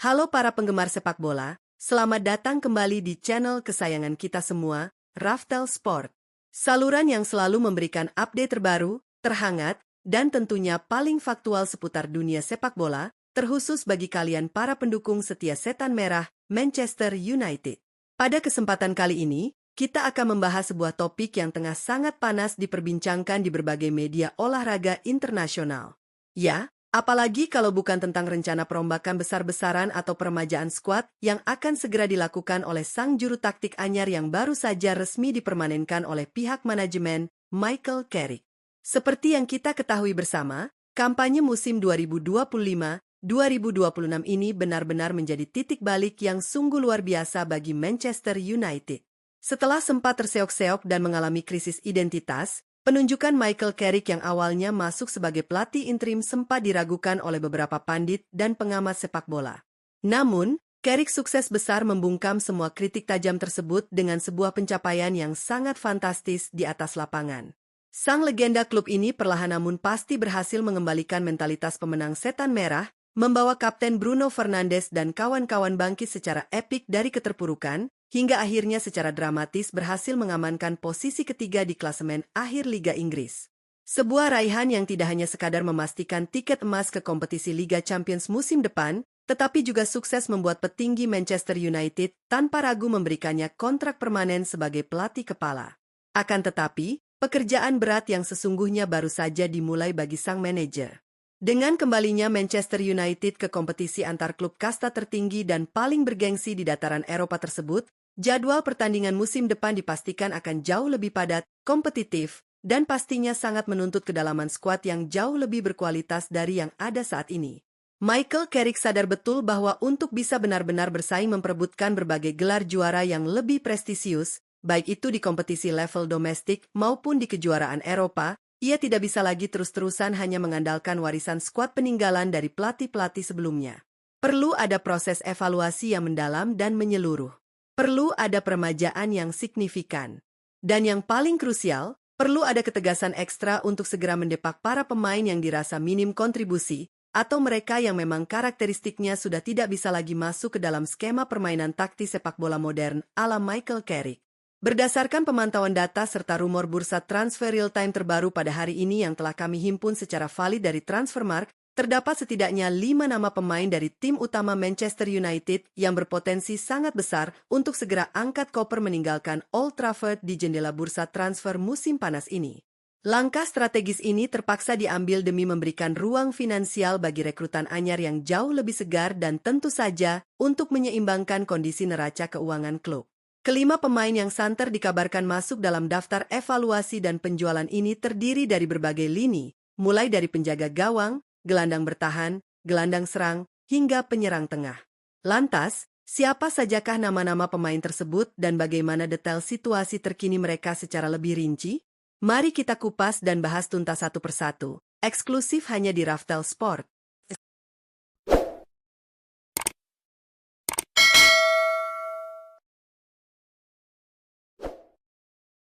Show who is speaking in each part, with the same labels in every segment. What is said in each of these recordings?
Speaker 1: Halo para penggemar sepak bola, selamat datang kembali di channel kesayangan kita semua, Raftel Sport. Saluran yang selalu memberikan update terbaru, terhangat, dan tentunya paling faktual seputar dunia sepak bola, terkhusus bagi kalian para pendukung setia Setan Merah, Manchester United. Pada kesempatan kali ini, kita akan membahas sebuah topik yang tengah sangat panas diperbincangkan di berbagai media olahraga internasional. Ya, apalagi kalau bukan tentang rencana perombakan besar-besaran atau peremajaan skuad yang akan segera dilakukan oleh sang juru taktik anyar yang baru saja resmi dipermanenkan oleh pihak manajemen, Michael Carrick. Seperti yang kita ketahui bersama, kampanye musim 2025-2026 ini benar-benar menjadi titik balik yang sungguh luar biasa bagi Manchester United. Setelah sempat terseok-seok dan mengalami krisis identitas, penunjukan Michael Carrick yang awalnya masuk sebagai pelatih interim sempat diragukan oleh beberapa pandit dan pengamat sepak bola. Namun, Carrick sukses besar membungkam semua kritik tajam tersebut dengan sebuah pencapaian yang sangat fantastis di atas lapangan. Sang legenda klub ini perlahan namun pasti berhasil mengembalikan mentalitas pemenang Setan Merah, membawa Kapten Bruno Fernandes dan kawan-kawan bangkit secara epik dari keterpurukan, hingga akhirnya secara dramatis berhasil mengamankan posisi ketiga di klasemen akhir Liga Inggris. Sebuah raihan yang tidak hanya sekadar memastikan tiket emas ke kompetisi Liga Champions musim depan, tetapi juga sukses membuat petinggi Manchester United tanpa ragu memberikannya kontrak permanen sebagai pelatih kepala. Akan tetapi, pekerjaan berat yang sesungguhnya baru saja dimulai bagi sang manajer. Dengan kembalinya Manchester United ke kompetisi antar klub kasta tertinggi dan paling bergengsi di dataran Eropa tersebut, jadwal pertandingan musim depan dipastikan akan jauh lebih padat, kompetitif, dan pastinya sangat menuntut kedalaman skuad yang jauh lebih berkualitas dari yang ada saat ini. Michael Carrick sadar betul bahwa untuk bisa benar-benar bersaing memperebutkan berbagai gelar juara yang lebih prestisius, baik itu di kompetisi level domestik maupun di kejuaraan Eropa, ia tidak bisa lagi terus-terusan hanya mengandalkan warisan skuad peninggalan dari pelatih-pelatih sebelumnya. Perlu ada proses evaluasi yang mendalam dan menyeluruh. Perlu ada peremajaan yang signifikan. Dan yang paling krusial, perlu ada ketegasan ekstra untuk segera mendepak para pemain yang dirasa minim kontribusi, atau mereka yang memang karakteristiknya sudah tidak bisa lagi masuk ke dalam skema permainan taktis sepak bola modern ala Michael Carrick. Berdasarkan pemantauan data serta rumor bursa transfer real-time terbaru pada hari ini yang telah kami himpun secara valid dari Transfermarkt, terdapat setidaknya 5 nama pemain dari tim utama Manchester United yang berpotensi sangat besar untuk segera angkat koper meninggalkan Old Trafford di jendela bursa transfer musim panas ini. Langkah strategis ini terpaksa diambil demi memberikan ruang finansial bagi rekrutan anyar yang jauh lebih segar dan tentu saja untuk menyeimbangkan kondisi neraca keuangan klub. Kelima pemain yang santer dikabarkan masuk dalam daftar evaluasi dan penjualan ini terdiri dari berbagai lini, mulai dari penjaga gawang, gelandang bertahan, gelandang serang, hingga penyerang tengah. Lantas, siapa sajakah nama-nama pemain tersebut dan bagaimana detail situasi terkini mereka secara lebih rinci? Mari kita kupas dan bahas tuntas satu persatu, eksklusif hanya di Raftel Sport.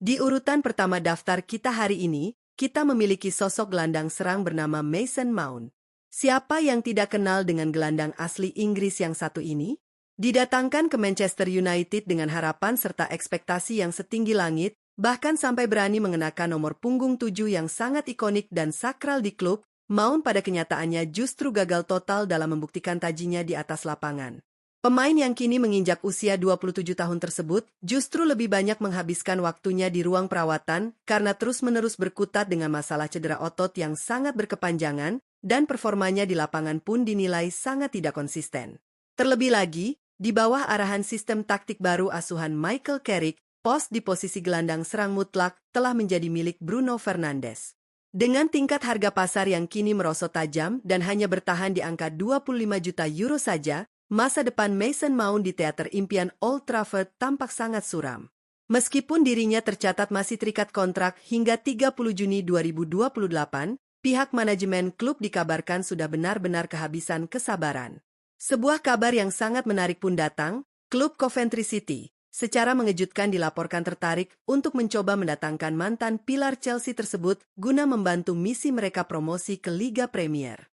Speaker 1: Di urutan pertama daftar kita hari ini, kita memiliki sosok gelandang serang bernama Mason Mount. Siapa yang tidak kenal dengan gelandang asli Inggris yang satu ini? Didatangkan ke Manchester United dengan harapan serta ekspektasi yang setinggi langit, bahkan sampai berani mengenakan nomor punggung 7 yang sangat ikonik dan sakral di klub, Mount pada kenyataannya justru gagal total dalam membuktikan tajinya di atas lapangan. Pemain yang kini menginjak usia 27 tahun tersebut justru lebih banyak menghabiskan waktunya di ruang perawatan karena terus-menerus berkutat dengan masalah cedera otot yang sangat berkepanjangan dan performanya di lapangan pun dinilai sangat tidak konsisten. Terlebih lagi, di bawah arahan sistem taktik baru asuhan Michael Carrick, pos di posisi gelandang serang mutlak telah menjadi milik Bruno Fernandes. Dengan tingkat harga pasar yang kini merosot tajam dan hanya bertahan di angka 25 juta euro saja, masa depan Mason Mount di teater impian Old Trafford tampak sangat suram. Meskipun dirinya tercatat masih terikat kontrak hingga 30 Juni 2028, pihak manajemen klub dikabarkan sudah benar-benar kehabisan kesabaran. Sebuah kabar yang sangat menarik pun datang, klub Coventry City secara mengejutkan dilaporkan tertarik untuk mencoba mendatangkan mantan pilar Chelsea tersebut guna membantu misi mereka promosi ke Liga Premier.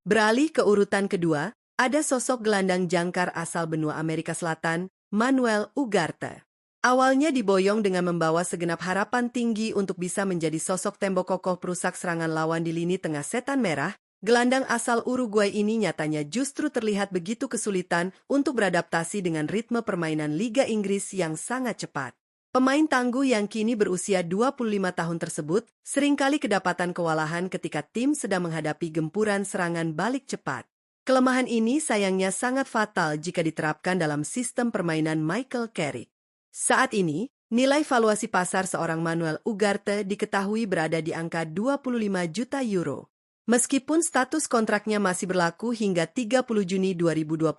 Speaker 1: Beralih ke urutan kedua, ada sosok gelandang jangkar asal benua Amerika Selatan, Manuel Ugarte. Awalnya diboyong dengan membawa segenap harapan tinggi untuk bisa menjadi sosok tembok kokoh perusak serangan lawan di lini tengah setan merah, gelandang asal Uruguay ini nyatanya justru terlihat begitu kesulitan untuk beradaptasi dengan ritme permainan Liga Inggris yang sangat cepat. Pemain tangguh yang kini berusia 25 tahun tersebut seringkali kedapatan kewalahan ketika tim sedang menghadapi gempuran serangan balik cepat. Kelemahan ini sayangnya sangat fatal jika diterapkan dalam sistem permainan Michael Carrick. Saat ini, nilai valuasi pasar seorang Manuel Ugarte diketahui berada di angka 25 juta euro. Meskipun status kontraknya masih berlaku hingga 30 Juni 2029,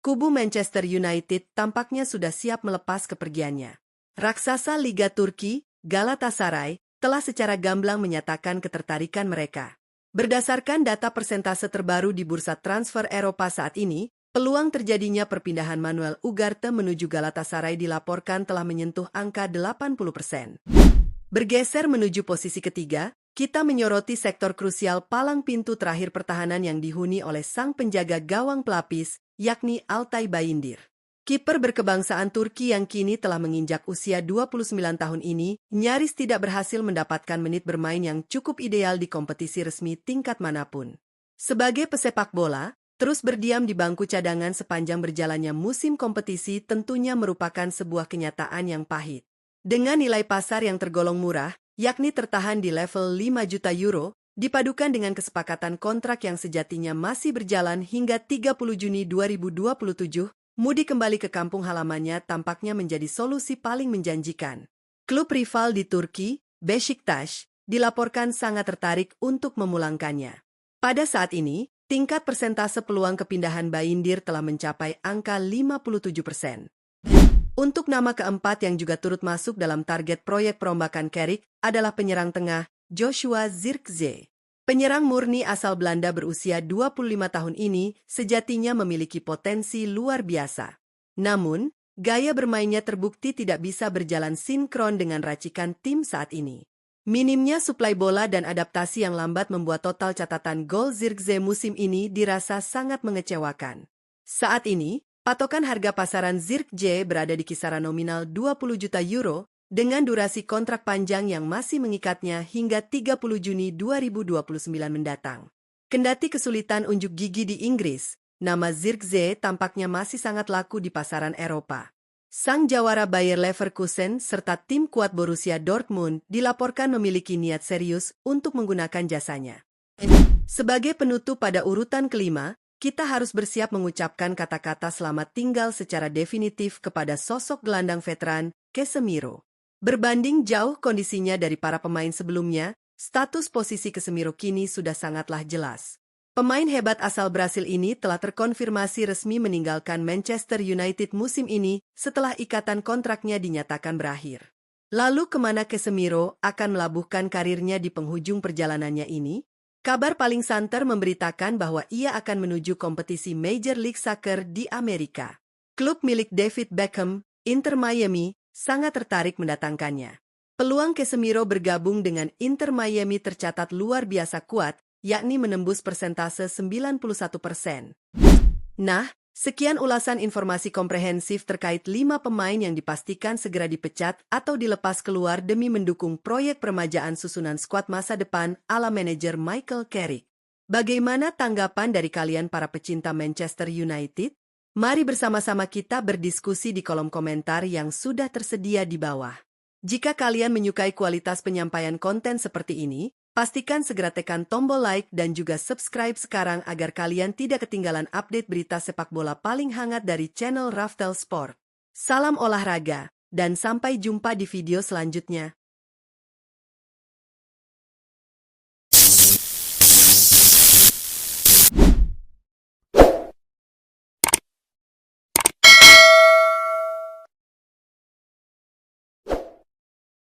Speaker 1: kubu Manchester United tampaknya sudah siap melepas kepergiannya. Raksasa Liga Turki, Galatasaray, telah secara gamblang menyatakan ketertarikan mereka. Berdasarkan data persentase terbaru di bursa transfer Eropa saat ini, peluang terjadinya perpindahan Manuel Ugarte menuju Galatasaray dilaporkan telah menyentuh angka 80%. Bergeser menuju posisi ketiga, kita menyoroti sektor krusial palang pintu terakhir pertahanan yang dihuni oleh sang penjaga gawang pelapis, yakni Altay Bayındır. Kiper berkebangsaan Turki yang kini telah menginjak usia 29 tahun ini, nyaris tidak berhasil mendapatkan menit bermain yang cukup ideal di kompetisi resmi tingkat manapun. Sebagai pesepak bola, terus berdiam di bangku cadangan sepanjang berjalannya musim kompetisi tentunya merupakan sebuah kenyataan yang pahit. Dengan nilai pasar yang tergolong murah, yakni tertahan di level 5 juta euro, dipadukan dengan kesepakatan kontrak yang sejatinya masih berjalan hingga 30 Juni 2027, mudik kembali ke kampung halamannya tampaknya menjadi solusi paling menjanjikan. Klub rival di Turki, Beşiktaş, dilaporkan sangat tertarik untuk memulangkannya. Pada saat ini, tingkat persentase peluang kepindahan Bayındır telah mencapai angka 57%. Untuk nama keempat yang juga turut masuk dalam target proyek perombakan Carrick adalah penyerang tengah Joshua Zirkzee. Penyerang murni asal Belanda berusia 25 tahun ini sejatinya memiliki potensi luar biasa. Namun, gaya bermainnya terbukti tidak bisa berjalan sinkron dengan racikan tim saat ini. Minimnya suplai bola dan adaptasi yang lambat membuat total catatan gol Zirkzee musim ini dirasa sangat mengecewakan. Saat ini, patokan harga pasaran Zirkzee berada di kisaran nominal 20 juta euro, dengan durasi kontrak panjang yang masih mengikatnya hingga 30 Juni 2029 mendatang. Kendati kesulitan unjuk gigi di Inggris, nama Zirkzee tampaknya masih sangat laku di pasaran Eropa. Sang jawara Bayer Leverkusen serta tim kuat Borussia Dortmund dilaporkan memiliki niat serius untuk menggunakan jasanya. Sebagai penutup pada urutan kelima, kita harus bersiap mengucapkan kata-kata selamat tinggal secara definitif kepada sosok gelandang veteran, Casemiro. Berbanding jauh kondisinya dari para pemain sebelumnya, status posisi Casemiro kini sudah sangatlah jelas. Pemain hebat asal Brasil ini telah terkonfirmasi resmi meninggalkan Manchester United musim ini setelah ikatan kontraknya dinyatakan berakhir. Lalu kemana Casemiro akan melabuhkan karirnya di penghujung perjalanannya ini? Kabar paling santer memberitakan bahwa ia akan menuju kompetisi Major League Soccer di Amerika. Klub milik David Beckham, Inter Miami, sangat tertarik mendatangkannya. Peluang Casemiro bergabung dengan Inter Miami tercatat luar biasa kuat, yakni menembus persentase 91%. Nah, sekian ulasan informasi komprehensif terkait 5 pemain yang dipastikan segera dipecat atau dilepas keluar demi mendukung proyek peremajaan susunan skuad masa depan ala manajer Michael Carrick. Bagaimana tanggapan dari kalian para pecinta Manchester United? Mari bersama-sama kita berdiskusi di kolom komentar yang sudah tersedia di bawah. Jika kalian menyukai kualitas penyampaian konten seperti ini, pastikan segera tekan tombol like dan juga subscribe sekarang agar kalian tidak ketinggalan update berita sepak bola paling hangat dari channel Raftel Sport. Salam olahraga, dan sampai jumpa di video selanjutnya.